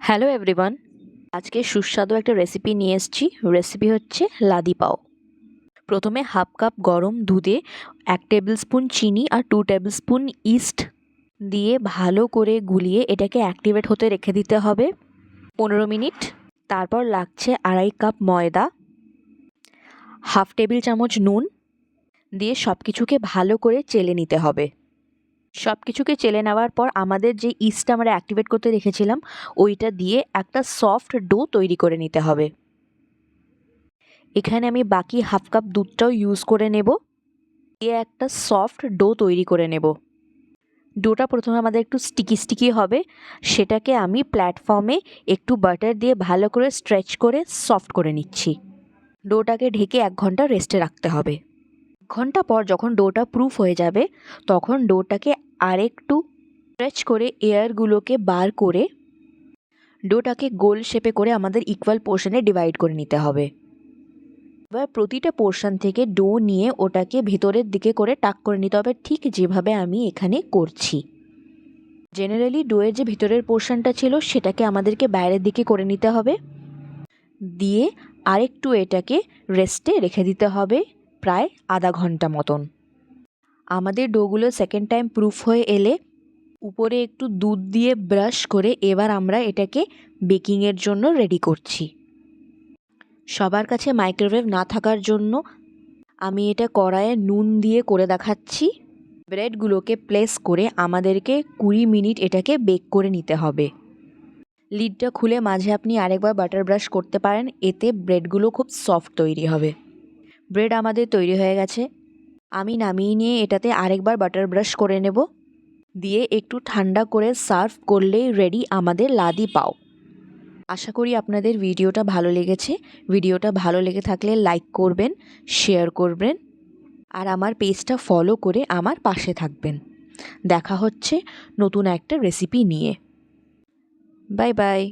Hello everyone, আজকে সুস্বাদু একটা রেসিপি নিয়ে এসেছি। রেসিপি হচ্ছে লাদি পাও। প্রথমে হাফ কাপ গরম দুধে 1 টেবিল স্পুন চিনি আর 2 টেবিল স্পুন ইস্ট দিয়ে ভালো করে গুলিয়ে এটাকে অ্যাক্টিভেট হতে রেখে দিতে হবে 15 মিনিট। তারপর লাগছে 2.5 কাপ ময়দা, হাফ টেবিল চামচ নুন দিয়ে সব কিছুকে ভালো করে চেলে নিতে হবে। সব কিছুকে চেলে নেওয়ার পর আমাদের যে ইস্টটা আমরা অ্যাক্টিভেট করতে রেখেছিলাম ওইটা দিয়ে একটা সফট ডো তৈরি করে নিতে হবে। এখানে আমি বাকি হাফ কাপ দুধটাও ইউজ করে নেব, দিয়ে একটা সফট ডো তৈরি করে নেব। ডোটা প্রথমে আমাদের একটু স্টিকি হবে, সেটাকে আমি প্ল্যাটফর্মে একটু বাটার দিয়ে ভালো করে স্ট্রেচ করে সফট করে নিচ্ছি। ডোটাকে ঢেকে 1 ঘন্টা রেস্টে রাখতে হবে। 1 ঘন্টা পর যখন ডোটা প্রুফ হয়ে যাবে তখন ডোটাকে আরেকটু স্ট্রেচ করে এয়ারগুলোকে বার করে ডোটাকে গোল শেপে করে আমাদের ইকুয়াল পোর্শনে ডিভাইড করে নিতে হবে। এবার প্রতিটা পোর্শন থেকে ডো নিয়ে ওটাকে ভেতরের দিকে করে টাক করে নিতে হবে, ঠিক যেভাবে আমি এখানে করছি। জেনারেলি ডোয়ের যে ভিতরের পোর্শনটা ছিল সেটাকে আমাদেরকে বাইরের দিকে করে নিতে হবে, দিয়ে আরেকটু এটাকে রেস্টে রেখে দিতে হবে প্রায় আধা ঘন্টা মতন। আমাদের ডোগুলো সেকেন্ড টাইম প্রুফ হয়ে এলে উপরে একটু দুধ দিয়ে ব্রাশ করে এবার আমরা এটাকে বেকিংয়ের জন্য রেডি করছি। সবার কাছে মাইক্রোওয়েভ না থাকার জন্য আমি এটা কড়াইয়ে নুন দিয়ে করে দেখাচ্ছি। ব্রেডগুলোকে প্লেস করে আমাদেরকে 20 মিনিট এটাকে বেক করে নিতে হবে। লিডটা খুলে মাঝে আপনি আরেকবার বাটার ব্রাশ করতে পারেন, এতে ব্রেডগুলো খুব সফট তৈরি হবে। ব্রেড আমাদের তৈরি হয়ে গেছে। আমি নামিয়ে নিয়ে এটাতে আরেকবার বাটার ব্রাশ করে নেব, দিয়ে একটু ঠান্ডা করে সার্ভ করলেই রেডি আমাদের লাদি পাও। আশা করি আপনাদের ভিডিওটা ভালো লেগেছে। ভিডিওটা ভালো লেগে থাকলে লাইক করবেন, শেয়ার করবেন আর আমার পেজটা ফলো করে আমার পাশে থাকবেন। দেখা হচ্ছে নতুন একটা রেসিপি নিয়ে। Bye bye.